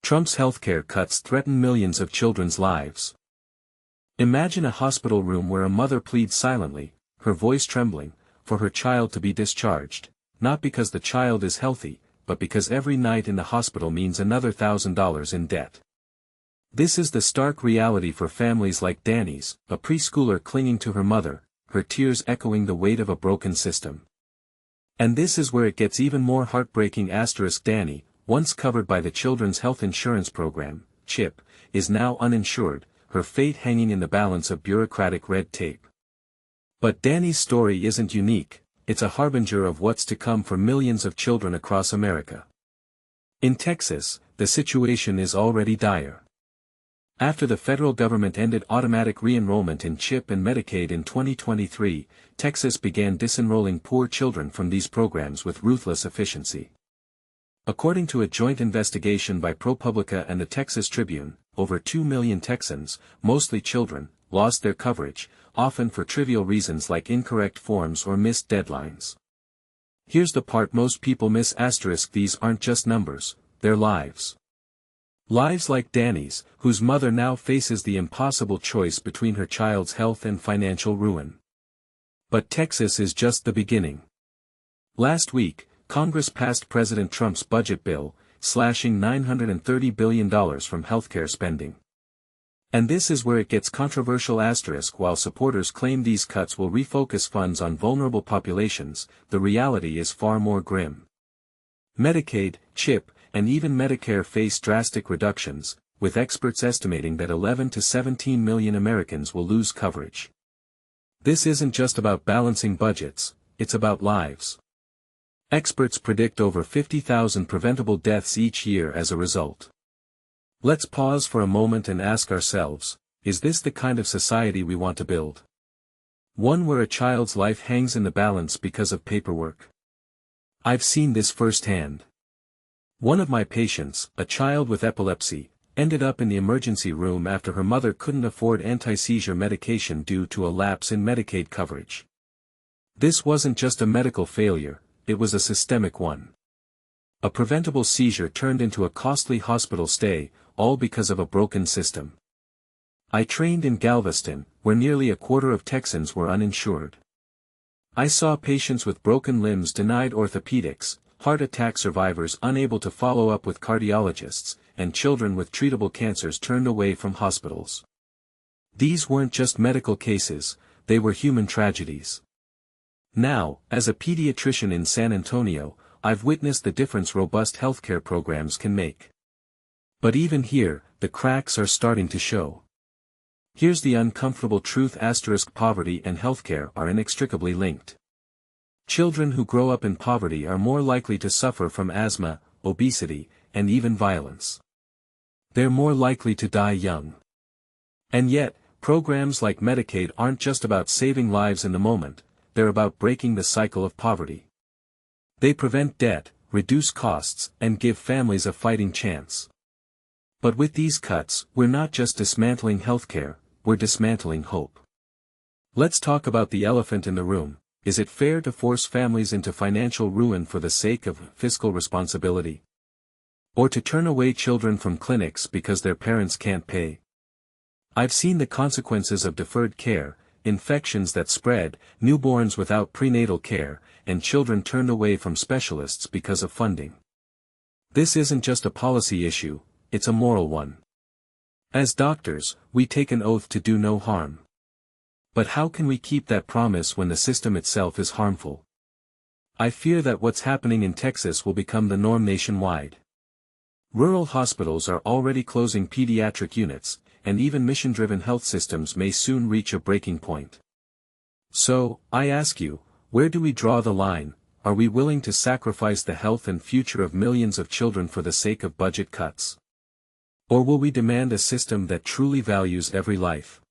Trump's healthcare cuts threaten millions of children's lives. Imagine a hospital room where a mother pleads silently, her voice trembling, for her child to be discharged, not because the child is healthy, but because every night in the hospital means another $1,000 in debt. This is the stark reality for families like Danny's, a preschooler clinging to her mother, her tears echoing the weight of a broken system. And this is where it gets even more heartbreaking. Danny, once covered by the Children's Health Insurance Program, CHIP, is now uninsured, her fate hanging in the balance of bureaucratic red tape. But Danny's story isn't unique, it's a harbinger of what's to come for millions of children across America. In Texas, the situation is already dire. After the federal government ended automatic re-enrollment in CHIP and Medicaid in 2023, Texas began disenrolling poor children from these programs with ruthless efficiency. According to a joint investigation by ProPublica and the Texas Tribune, over 2 million Texans, mostly children, lost their coverage, often for trivial reasons like incorrect forms or missed deadlines. Here's the part most people miss: these aren't just numbers, they're lives. Lives like Danny's, whose mother now faces the impossible choice between her child's health and financial ruin. But Texas is just the beginning. Last week, Congress passed President Trump's budget bill, slashing $930 billion from healthcare spending. And this is where it gets controversial. While supporters claim these cuts will refocus funds on vulnerable populations, the reality is far more grim. Medicaid, CHIP, and even Medicare face drastic reductions, with experts estimating that 11 to 17 million Americans will lose coverage. This isn't just about balancing budgets, it's about lives. Experts predict over 50,000 preventable deaths each year as a result. Let's pause for a moment and ask ourselves, is this the kind of society we want to build? One where a child's life hangs in the balance because of paperwork? I've seen this firsthand. One of my patients, a child with epilepsy, ended up in the emergency room after her mother couldn't afford anti-seizure medication due to a lapse in Medicaid coverage. This wasn't just a medical failure, it was a systemic one. A preventable seizure turned into a costly hospital stay, all because of a broken system. I trained in Galveston, where nearly a quarter of Texans were uninsured. I saw patients with broken limbs denied orthopedics, heart attack survivors unable to follow up with cardiologists, and children with treatable cancers turned away from hospitals. These weren't just medical cases, they were human tragedies. Now, as a pediatrician in San Antonio, I've witnessed the difference robust healthcare programs can make. But even here, the cracks are starting to show. Here's the uncomfortable truth: poverty and healthcare are inextricably linked. Children who grow up in poverty are more likely to suffer from asthma, obesity, and even violence. They're more likely to die young. And yet, programs like Medicaid aren't just about saving lives in the moment, they're about breaking the cycle of poverty. They prevent debt, reduce costs, and give families a fighting chance. But with these cuts, we're not just dismantling healthcare, we're dismantling hope. Let's talk about the elephant in the room. Is it fair to force families into financial ruin for the sake of fiscal responsibility? Or to turn away children from clinics because their parents can't pay? I've seen the consequences of deferred care: infections that spread, newborns without prenatal care, and children turned away from specialists because of funding. This isn't just a policy issue, it's a moral one. As doctors, we take an oath to do no harm. But how can we keep that promise when the system itself is harmful? I fear that what's happening in Texas will become the norm nationwide. Rural hospitals are already closing pediatric units, and even mission-driven health systems may soon reach a breaking point. So, I ask you, where do we draw the line? Are we willing to sacrifice the health and future of millions of children for the sake of budget cuts? Or will we demand a system that truly values every life?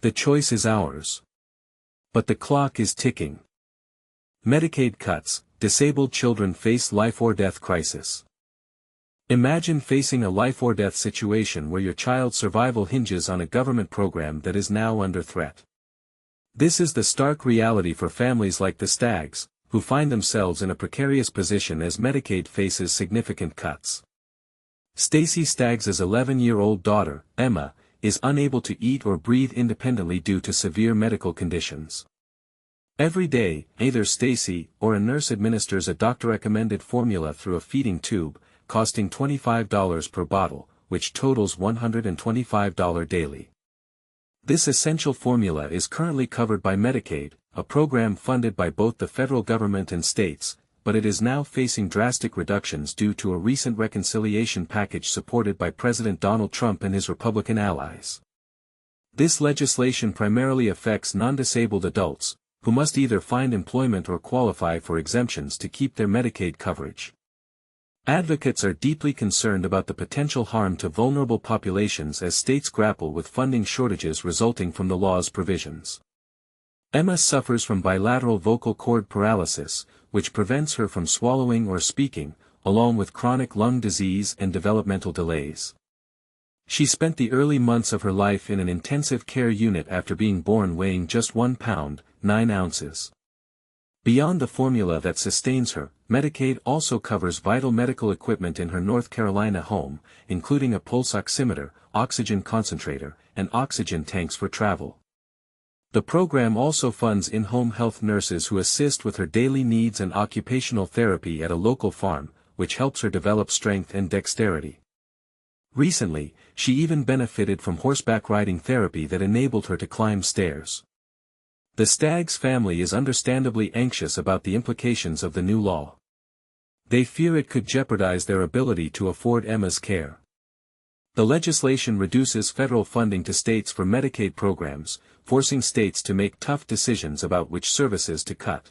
The choice is ours. But the clock is ticking. Medicaid cuts, disabled children face life-or-death crisis. Imagine facing a life-or-death situation where your child's survival hinges on a government program that is now under threat. This is the stark reality for families like the Staggs, who find themselves in a precarious position as Medicaid faces significant cuts. Stacy Staggs's 11-year-old daughter, Emma, is unable to eat or breathe independently due to severe medical conditions. Every day, either Stacy or a nurse administers a doctor-recommended formula through a feeding tube, costing $25 per bottle, which totals $125 daily. This essential formula is currently covered by Medicaid, a program funded by both the federal government and states, but it is now facing drastic reductions due to a recent reconciliation package supported by President Donald Trump and his Republican allies. This legislation primarily affects non-disabled adults, who must either find employment or qualify for exemptions to keep their Medicaid coverage. Advocates are deeply concerned about the potential harm to vulnerable populations as states grapple with funding shortages resulting from the law's provisions. Emma suffers from bilateral vocal cord paralysis, which prevents her from swallowing or speaking, along with chronic lung disease and developmental delays. She spent the early months of her life in an intensive care unit after being born weighing just 1 pound, 9 ounces. Beyond the formula that sustains her, Medicaid also covers vital medical equipment in her North Carolina home, including a pulse oximeter, oxygen concentrator, and oxygen tanks for travel. The program also funds in-home health nurses who assist with her daily needs and occupational therapy at a local farm, which helps her develop strength and dexterity. Recently, she even benefited from horseback riding therapy that enabled her to climb stairs. The Staggs family is understandably anxious about the implications of the new law. They fear it could jeopardize their ability to afford Emma's care. The legislation reduces federal funding to states for Medicaid programs, forcing states to make tough decisions about which services to cut.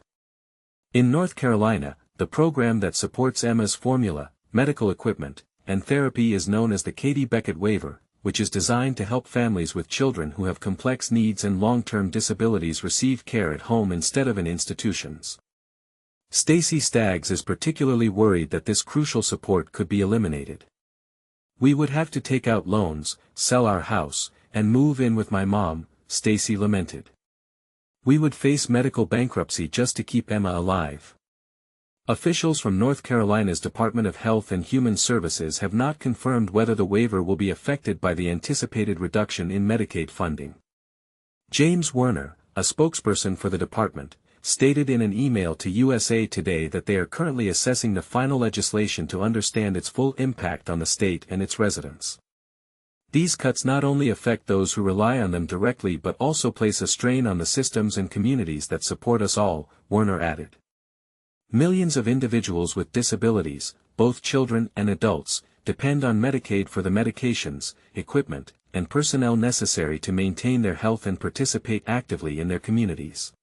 In North Carolina, the program that supports Emma's formula, medical equipment, and therapy is known as the Katie Beckett Waiver, which is designed to help families with children who have complex needs and long-term disabilities receive care at home instead of in institutions. Stacy Staggs is particularly worried that this crucial support could be eliminated. "We would have to take out loans, sell our house, and move in with my mom," Stacy lamented. "We would face medical bankruptcy just to keep Emma alive." Officials from North Carolina's Department of Health and Human Services have not confirmed whether the waiver will be affected by the anticipated reduction in Medicaid funding. James Werner, a spokesperson for the department, stated in an email to USA Today that they are currently assessing the final legislation to understand its full impact on the state and its residents. These cuts not only affect those who rely on them directly but also place a strain on the systems and communities that support us all, Werner added. Millions of individuals with disabilities, both children and adults, depend on Medicaid for the medications, equipment, and personnel necessary to maintain their health and participate actively in their communities.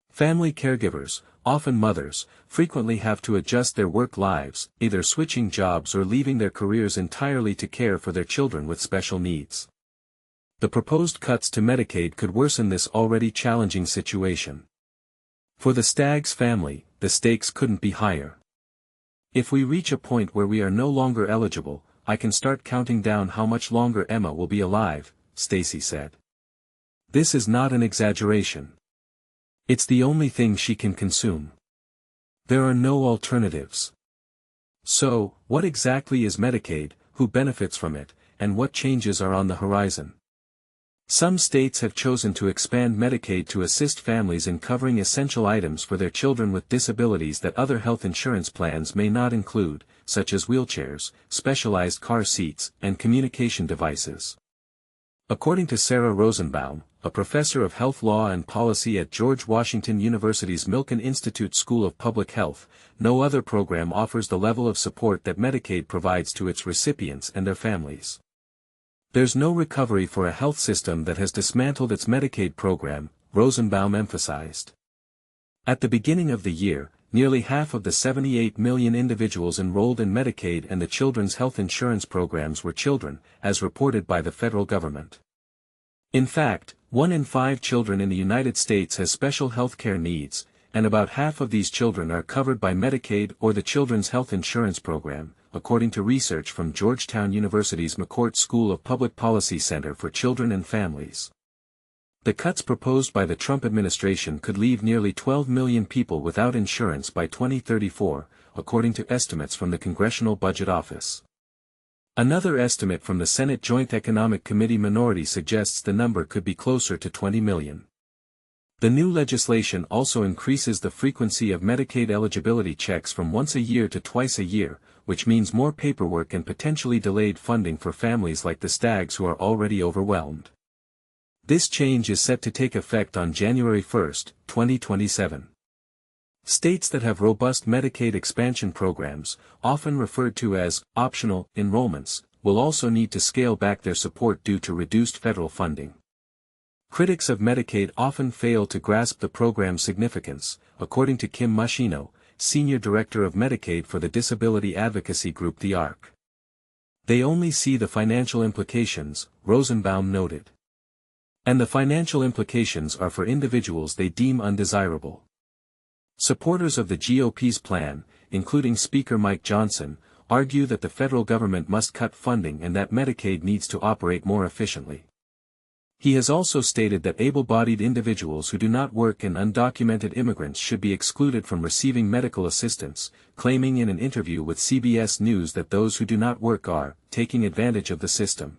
Family caregivers, often mothers, frequently have to adjust their work lives, either switching jobs or leaving their careers entirely to care for their children with special needs. The proposed cuts to Medicaid could worsen this already challenging situation. For the Staggs family, the stakes couldn't be higher. "If we reach a point where we are no longer eligible, I can start counting down how much longer Emma will be alive," Stacy said. "This is not an exaggeration. It's the only thing she can consume. There are no alternatives." So, what exactly is Medicaid, who benefits from it, and what changes are on the horizon? Some states have chosen to expand Medicaid to assist families in covering essential items for their children with disabilities that other health insurance plans may not include, such as wheelchairs, specialized car seats, and communication devices. According to Sarah Rosenbaum, a professor of health law and policy at George Washington University's Milken Institute School of Public Health, no other program offers the level of support that Medicaid provides to its recipients and their families. "There's no recovery for a health system that has dismantled its Medicaid program," Rosenbaum emphasized. At the beginning of the year, nearly half of the 78 million individuals enrolled in Medicaid and the children's health insurance programs were children, as reported by the federal government. In fact, 1 in 5 children in the United States has special health care needs, and about half of these children are covered by Medicaid or the Children's Health Insurance Program, according to research from Georgetown University's McCourt School of Public Policy Center for Children and Families. The cuts proposed by the Trump administration could leave nearly 12 million people without insurance by 2034, according to estimates from the Congressional Budget Office. Another estimate from the Senate Joint Economic Committee minority suggests the number could be closer to 20 million. The new legislation also increases the frequency of Medicaid eligibility checks from once a year to twice a year, which means more paperwork and potentially delayed funding for families like the Staggs who are already overwhelmed. This change is set to take effect on January 1, 2027. States that have robust Medicaid expansion programs, often referred to as optional enrollments, will also need to scale back their support due to reduced federal funding. Critics of Medicaid often fail to grasp the program's significance, according to Kim Machino, Senior Director of Medicaid for the disability advocacy group The ARC. They only see the financial implications, Rosenbaum noted. And the financial implications are for individuals they deem undesirable. Supporters of the GOP's plan, including Speaker Mike Johnson, argue that the federal government must cut funding and that Medicaid needs to operate more efficiently. He has also stated that able-bodied individuals who do not work and undocumented immigrants should be excluded from receiving medical assistance, claiming in an interview with CBS News that those who do not work are taking advantage of the system.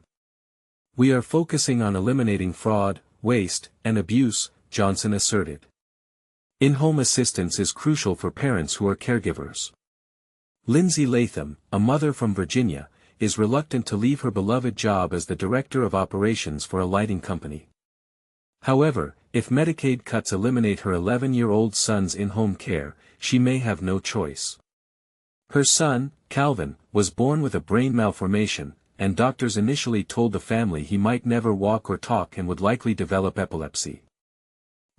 "We are focusing on eliminating fraud, waste, and abuse," Johnson asserted. In-home assistance is crucial for parents who are caregivers. Lindsay Latham, a mother from Virginia, is reluctant to leave her beloved job as the director of operations for a lighting company. However, if Medicaid cuts eliminate her 11-year-old son's in-home care, she may have no choice. Her son, Calvin, was born with a brain malformation, and doctors initially told the family he might never walk or talk and would likely develop epilepsy.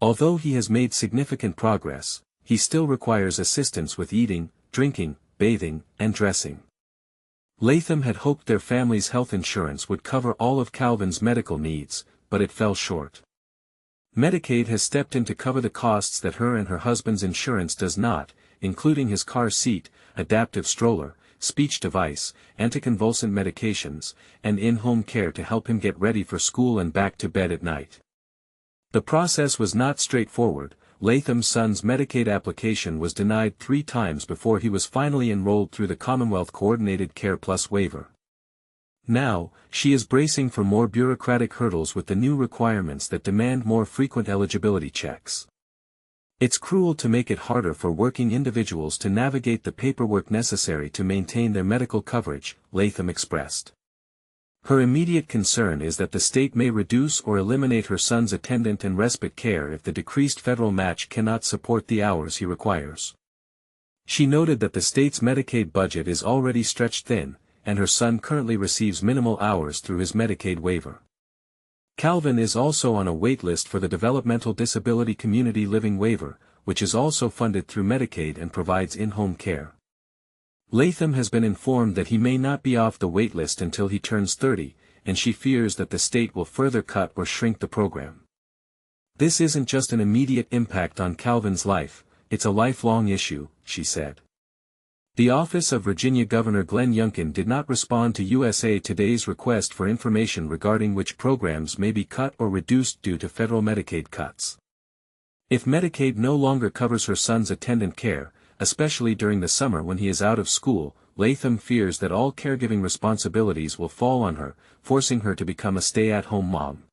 Although he has made significant progress, he still requires assistance with eating, drinking, bathing, and dressing. Latham had hoped their family's health insurance would cover all of Calvin's medical needs, but it fell short. Medicaid has stepped in to cover the costs that her and her husband's insurance does not, including his car seat, adaptive stroller, speech device, anticonvulsant medications, and in-home care to help him get ready for school and back to bed at night. The process was not straightforward. Latham's son's Medicaid application was denied 3 times before he was finally enrolled through the Commonwealth Coordinated Care Plus waiver. Now, she is bracing for more bureaucratic hurdles with the new requirements that demand more frequent eligibility checks. "It's cruel to make it harder for working individuals to navigate the paperwork necessary to maintain their medical coverage," Latham expressed. Her immediate concern is that the state may reduce or eliminate her son's attendant and respite care if the decreased federal match cannot support the hours he requires. She noted that the state's Medicaid budget is already stretched thin, and her son currently receives minimal hours through his Medicaid waiver. Calvin is also on a wait list for the Developmental Disability Community Living Waiver, which is also funded through Medicaid and provides in-home care. Latham has been informed that he may not be off the wait list until he turns 30, and she fears that the state will further cut or shrink the program. "This isn't just an immediate impact on Calvin's life, it's a lifelong issue," she said. The office of Virginia Governor Glenn Youngkin did not respond to USA Today's request for information regarding which programs may be cut or reduced due to federal Medicaid cuts. If Medicaid no longer covers her son's attendant care, especially during the summer when he is out of school, Latham fears that all caregiving responsibilities will fall on her, forcing her to become a stay-at-home mom.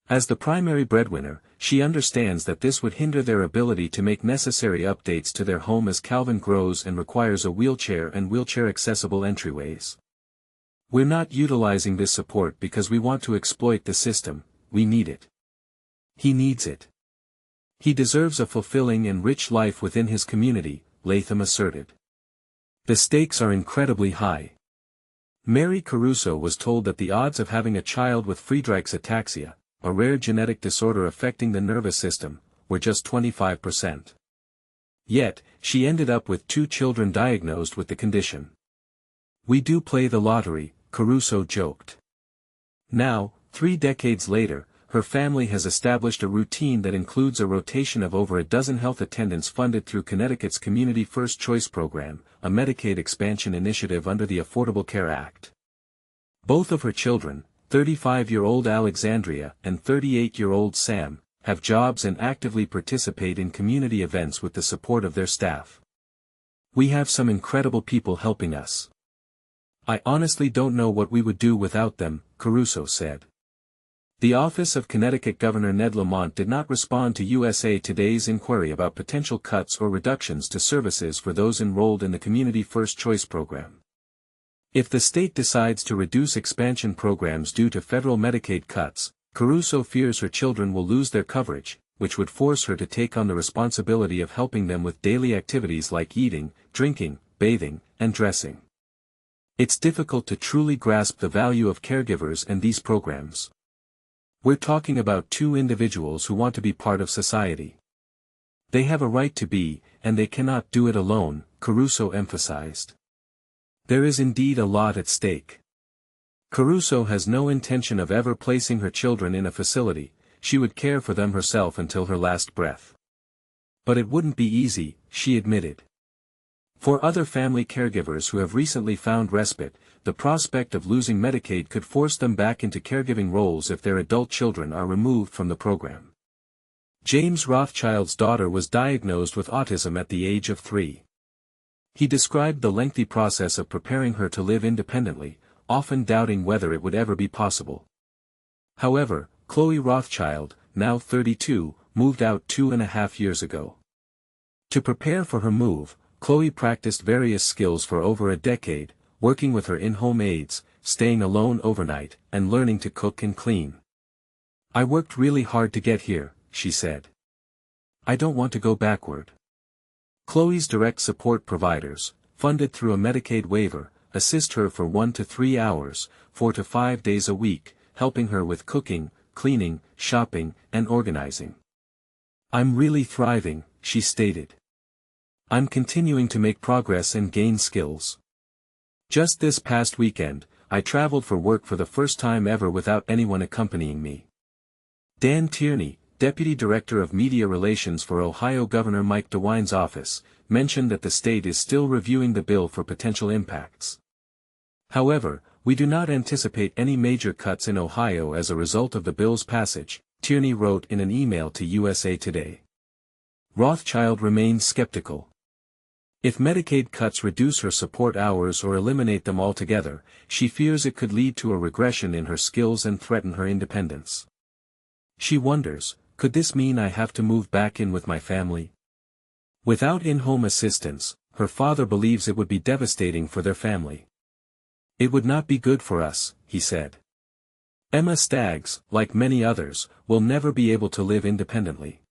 As the primary breadwinner, she understands that this would hinder their ability to make necessary updates to their home as Calvin grows and requires a wheelchair and wheelchair-accessible entryways. "We're not utilizing this support because we want to exploit the system, we need it. He needs it. He deserves a fulfilling and rich life within his community," Latham asserted. "The stakes are incredibly high." Mary Caruso was told that the odds of having a child with Friedreich's ataxia, a rare genetic disorder affecting the nervous system, were just 25%. Yet, she ended up with 2 children diagnosed with the condition. "We do play the lottery," Caruso joked. Now, 3 decades later, her family has established a routine that includes a rotation of over a dozen health attendants funded through Connecticut's Community First Choice program, a Medicaid expansion initiative under the Affordable Care Act. Both of her children, 35-year-old Alexandria and 38-year-old Sam, have jobs and actively participate in community events with the support of their staff. "We have some incredible people helping us. "I honestly don't know what we would do without them," Caruso said. The office of Connecticut Governor Ned Lamont did not respond to USA Today's inquiry about potential cuts or reductions to services for those enrolled in the Community First Choice program. If the state decides to reduce expansion programs due to federal Medicaid cuts, Caruso fears her children will lose their coverage, which would force her to take on the responsibility of helping them with daily activities like eating, drinking, bathing, and dressing. It's difficult to truly grasp the value of caregivers and these programs. We're talking about two individuals who want to be part of society. They have a right to be, and they cannot do it alone, Caruso emphasized. There is indeed a lot at stake. Caruso has no intention of ever placing her children in a facility. She would care for them herself until her last breath. But it wouldn't be easy, she admitted. For other family caregivers who have recently found respite, the prospect of losing Medicaid could force them back into caregiving roles if their adult children are removed from the program. James Rothschild's daughter was diagnosed with autism at the age of 3. He described the lengthy process of preparing her to live independently, often doubting whether it would ever be possible. However, Chloe Rothschild, now 32, moved out 2.5 years ago. To prepare for her move, Chloe practiced various skills for over a decade, working with her in-home aides, staying alone overnight, and learning to cook and clean. "I worked really hard to get here," she said. "I don't want to go backward." Chloe's direct support providers, funded through a Medicaid waiver, assist her for 1 to 3 hours, 4 to 5 days a week, helping her with cooking, cleaning, shopping, and organizing. "I'm really thriving," she stated. "I'm continuing to make progress and gain skills. Just this past weekend, I traveled for work for the first time ever without anyone accompanying me." Dan Tierney, Deputy Director of Media Relations for Ohio Governor Mike DeWine's office, mentioned that the state is still reviewing the bill for potential impacts. "However, we do not anticipate any major cuts in Ohio as a result of the bill's passage," Tierney wrote in an email to USA Today. Rothschild remains skeptical. If Medicaid cuts reduce her support hours or eliminate them altogether, she fears it could lead to a regression in her skills and threaten her independence. She wonders, could this mean I have to move back in with my family? Without in-home assistance, her father believes it would be devastating for their family. "It would not be good for us," he said. Emma Staggs, like many others, will never be able to live independently.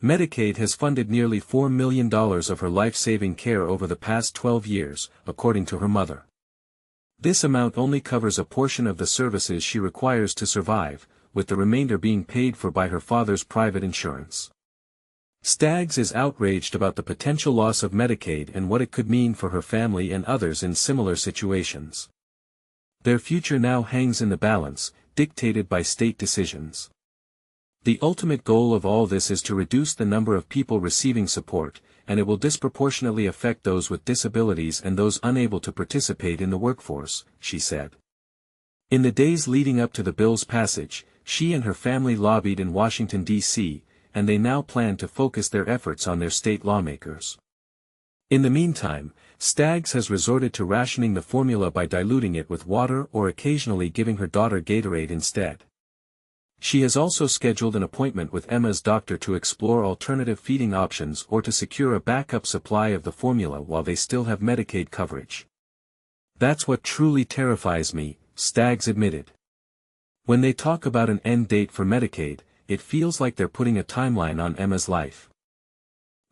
Medicaid has funded nearly $4 million of her life-saving care over the past 12 years, according to her mother. This amount only covers a portion of the services she requires to survive, with the remainder being paid for by her father's private insurance. Staggs is outraged about the potential loss of Medicaid and what it could mean for her family and others in similar situations. Their future now hangs in the balance, dictated by state decisions. The ultimate goal of all this is to reduce the number of people receiving support, and it will disproportionately affect those with disabilities and those unable to participate in the workforce, she said. In the days leading up to the bill's passage, she and her family lobbied in Washington, D.C., and they now plan to focus their efforts on their state lawmakers. In the meantime, Staggs has resorted to rationing the formula by diluting it with water or occasionally giving her daughter Gatorade instead. She has also scheduled an appointment with Emma's doctor to explore alternative feeding options or to secure a backup supply of the formula while they still have Medicaid coverage. "That's what truly terrifies me," Staggs admitted. "When they talk about an end date for Medicaid, it feels like they're putting a timeline on Emma's life."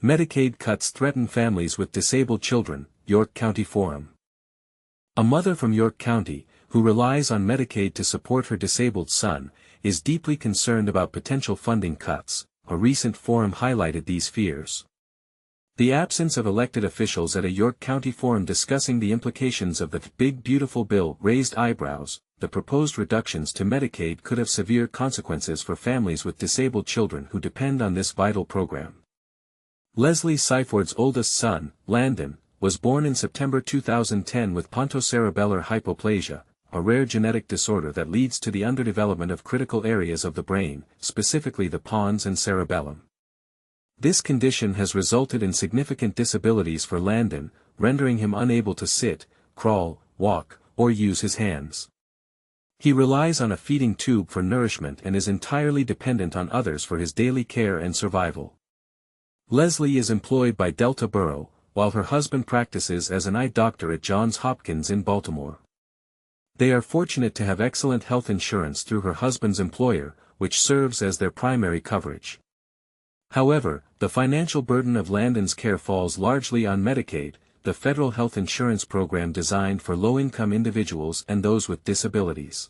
Medicaid cuts threaten families with disabled children, York County Forum. A mother from York County, who relies on Medicaid to support her disabled son, is deeply concerned about potential funding cuts. A recent forum highlighted these fears. The absence of elected officials at a York County forum discussing the implications of the Big Beautiful Bill raised eyebrows. The proposed reductions to Medicaid could have severe consequences for families with disabled children who depend on this vital program. Leslie Seiford's oldest son, Landon, was born in September 2010 with pontocerebellar hypoplasia, a rare genetic disorder that leads to the underdevelopment of critical areas of the brain, specifically the pons and cerebellum. This condition has resulted in significant disabilities for Landon, rendering him unable to sit, crawl, walk, or use his hands. He relies on a feeding tube for nourishment and is entirely dependent on others for his daily care and survival. Leslie is employed by Delta Borough, while her husband practices as an eye doctor at Johns Hopkins in Baltimore. They are fortunate to have excellent health insurance through her husband's employer, which serves as their primary coverage. However, the financial burden of Landon's care falls largely on Medicaid, the federal health insurance program designed for low-income individuals and those with disabilities.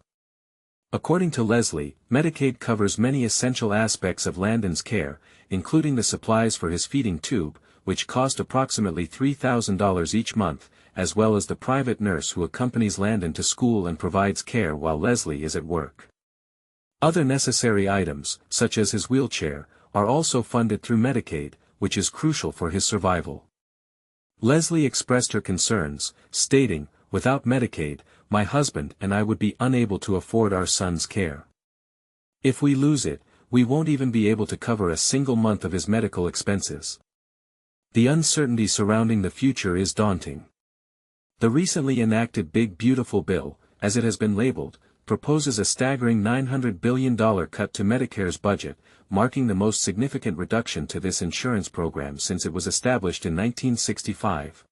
According to Leslie, Medicaid covers many essential aspects of Landon's care, including the supplies for his feeding tube, which cost approximately $3,000 each month, as well as the private nurse who accompanies Landon to school and provides care while Leslie is at work. Other necessary items, such as his wheelchair, are also funded through Medicaid, which is crucial for his survival. Leslie expressed her concerns, stating, "Without Medicaid, my husband and I would be unable to afford our son's care. If we lose it, we won't even be able to cover a single month of his medical expenses." The uncertainty surrounding the future is daunting. The recently enacted Big Beautiful Bill, as it has been labeled, proposes a staggering $900 billion cut to Medicare's budget, marking the most significant reduction to this insurance program since it was established in 1965.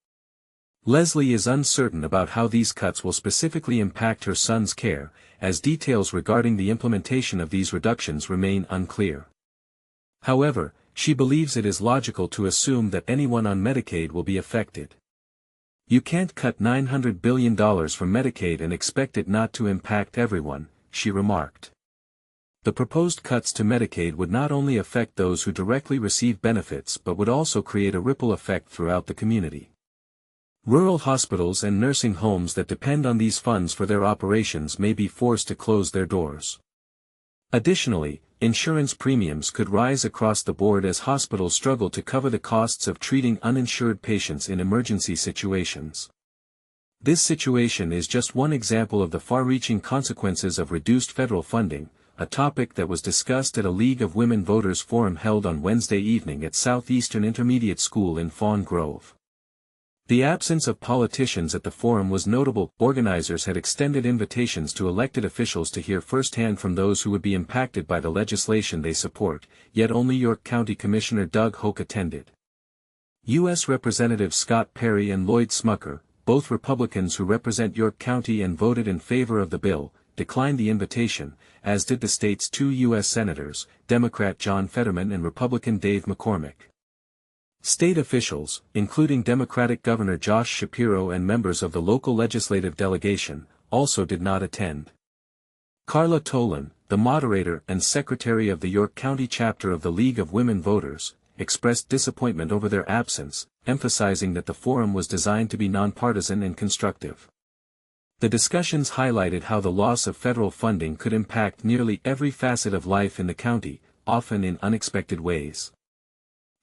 Leslie is uncertain about how these cuts will specifically impact her son's care, as details regarding the implementation of these reductions remain unclear. However, she believes it is logical to assume that anyone on Medicaid will be affected. "You can't cut $900 billion from Medicaid and expect it not to impact everyone," she remarked. The proposed cuts to Medicaid would not only affect those who directly receive benefits but would also create a ripple effect throughout the community. Rural hospitals and nursing homes that depend on these funds for their operations may be forced to close their doors. Additionally, insurance premiums could rise across the board as hospitals struggle to cover the costs of treating uninsured patients in emergency situations. This situation is just one example of the far-reaching consequences of reduced federal funding, a topic that was discussed at a League of Women Voters forum held on Wednesday evening at Southeastern Intermediate School in Fawn Grove. The absence of politicians at the forum was notable. Organizers had extended invitations to elected officials to hear firsthand from those who would be impacted by the legislation they support, yet only York County Commissioner Doug Hoke attended. U.S. Representatives Scott Perry and Lloyd Smucker, both Republicans who represent York County and voted in favor of the bill, declined the invitation, as did the state's two U.S. Senators, Democrat John Fetterman and Republican Dave McCormick. State officials, including Democratic Governor Josh Shapiro and members of the local legislative delegation, also did not attend. Carla Tolan, the moderator and secretary of the York County chapter of the League of Women Voters, expressed disappointment over their absence, emphasizing that the forum was designed to be nonpartisan and constructive. The discussions highlighted how the loss of federal funding could impact nearly every facet of life in the county, often in unexpected ways.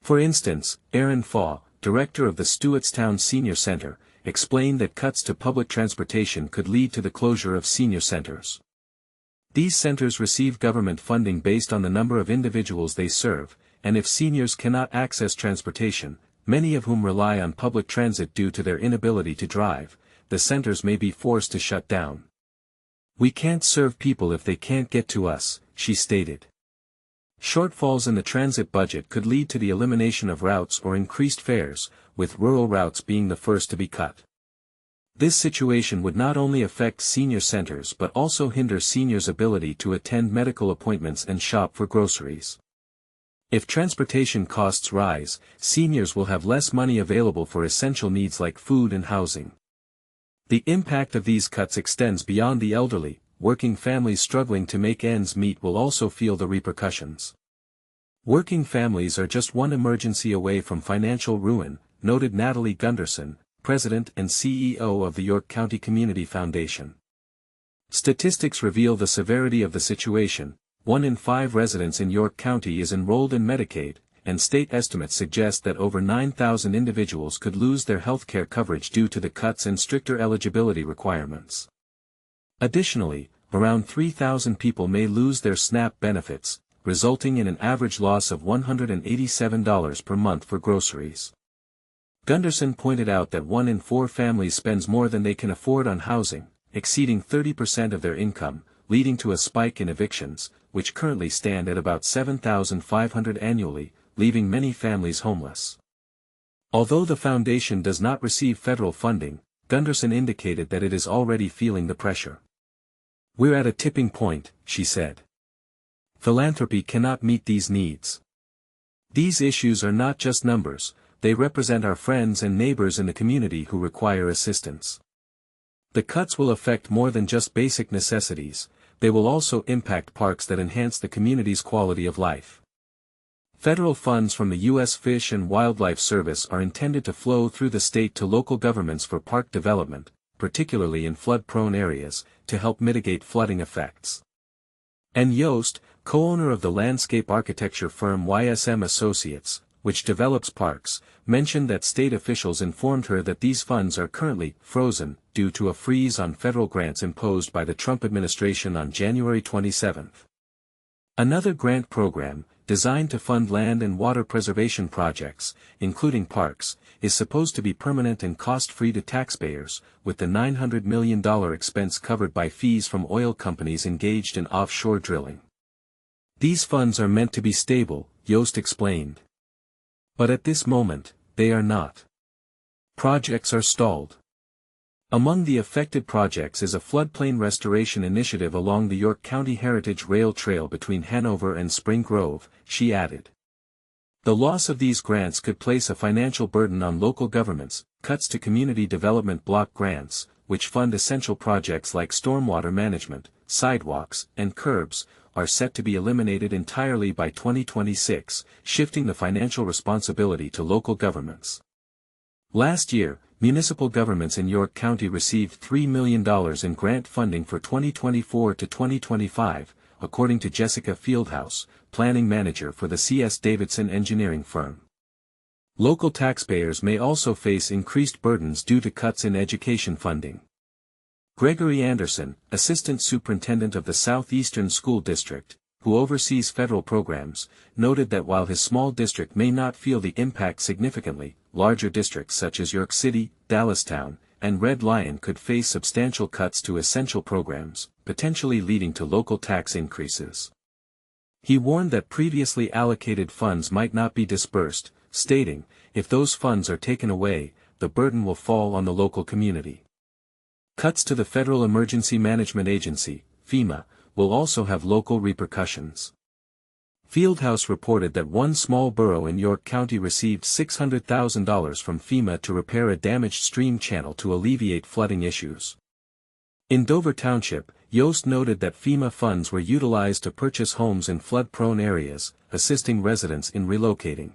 For instance, Aaron Faw, director of the Stewartstown Senior Center, explained that cuts to public transportation could lead to the closure of senior centers. These centers receive government funding based on the number of individuals they serve, and if seniors cannot access transportation, many of whom rely on public transit due to their inability to drive, the centers may be forced to shut down. "We can't serve people if they can't get to us," she stated. Shortfalls in the transit budget could lead to the elimination of routes or increased fares, with rural routes being the first to be cut. This situation would not only affect senior centers but also hinder seniors' ability to attend medical appointments and shop for groceries. If transportation costs rise, seniors will have less money available for essential needs like food and housing. The impact of these cuts extends beyond the elderly. Working families struggling to make ends meet will also feel the repercussions. "Working families are just one emergency away from financial ruin," noted Natalie Gunderson, president and CEO of the York County Community Foundation. Statistics reveal the severity of the situation. 1 in 5 residents in York County is enrolled in Medicaid, and state estimates suggest that over 9,000 individuals could lose their health care coverage due to the cuts and stricter eligibility requirements. Additionally, around 3,000 people may lose their SNAP benefits, resulting in an average loss of $187 per month for groceries. Gunderson pointed out that 1 in 4 families spends more than they can afford on housing, exceeding 30% of their income, leading to a spike in evictions, which currently stand at about 7,500 annually, leaving many families homeless. Although the foundation does not receive federal funding, Gunderson indicated that it is already feeling the pressure. "We're at a tipping point," she said. "Philanthropy cannot meet these needs. These issues are not just numbers, they represent our friends and neighbors in the community who require assistance. The cuts will affect more than just basic necessities, they will also impact parks that enhance the community's quality of life." Federal funds from the U.S. Fish and Wildlife Service are intended to flow through the state to local governments for park development, particularly in flood-prone areas, to help mitigate flooding effects. And Yost, co-owner of the landscape architecture firm YSM Associates, which develops parks, mentioned that state officials informed her that these funds are currently frozen due to a freeze on federal grants imposed by the Trump administration on January 27. Another grant program, designed to fund land and water preservation projects, including parks, is supposed to be permanent and cost-free to taxpayers, with the $900 million expense covered by fees from oil companies engaged in offshore drilling. "These funds are meant to be stable," Yost explained. "But at this moment, they are not. Projects are stalled." Among the affected projects is a floodplain restoration initiative along the York County Heritage Rail Trail between Hanover and Spring Grove, she added. The loss of these grants could place a financial burden on local governments. Cuts to community development block grants, which fund essential projects like stormwater management, sidewalks, and curbs, are set to be eliminated entirely by 2026, shifting the financial responsibility to local governments. Last year, municipal governments in York County received $3 million in grant funding for 2024 to 2025, according to Jessica Fieldhouse, planning manager for the C.S. Davidson engineering firm. Local taxpayers may also face increased burdens due to cuts in education funding. Gregory Anderson, assistant superintendent of the Southeastern School District, who oversees federal programs, noted that while his small district may not feel the impact significantly, larger districts such as York City, Dallastown, and Red Lion could face substantial cuts to essential programs, potentially leading to local tax increases. He warned that previously allocated funds might not be dispersed, stating, "If those funds are taken away, the burden will fall on the local community." Cuts to the Federal Emergency Management Agency, FEMA, will also have local repercussions. Fieldhouse reported that one small borough in York County received $600,000 from FEMA to repair a damaged stream channel to alleviate flooding issues. In Dover Township, Yost noted that FEMA funds were utilized to purchase homes in flood-prone areas, assisting residents in relocating.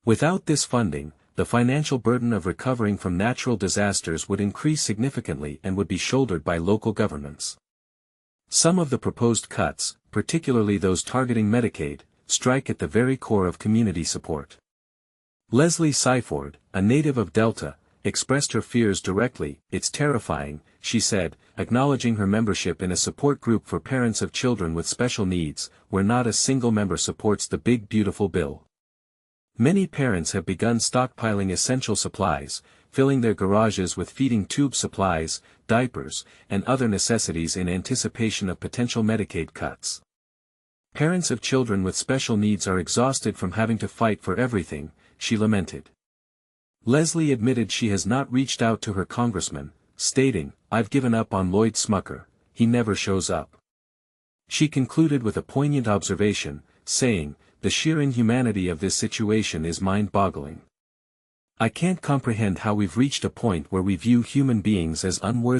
Without this funding, the financial burden of recovering from natural disasters would increase significantly and would be shouldered by local governments. Some of the proposed cuts, particularly those targeting Medicaid, strike at the very core of community support. Leslie Seiford, a native of Delta, expressed her fears directly. "It's terrifying," she said, acknowledging her membership in a support group for parents of children with special needs, where not a single member supports the big beautiful bill. Many parents have begun stockpiling essential supplies, filling their garages with feeding tube supplies, diapers, and other necessities in anticipation of potential Medicaid cuts. Parents of children with special needs are exhausted from having to fight for everything, she lamented. Leslie admitted she has not reached out to her congressman, stating, "I've given up on Lloyd Smucker, he never shows up." She concluded with a poignant observation, saying, "The sheer inhumanity of this situation is mind-boggling. I can't comprehend how we've reached a point where we view human beings as unworthy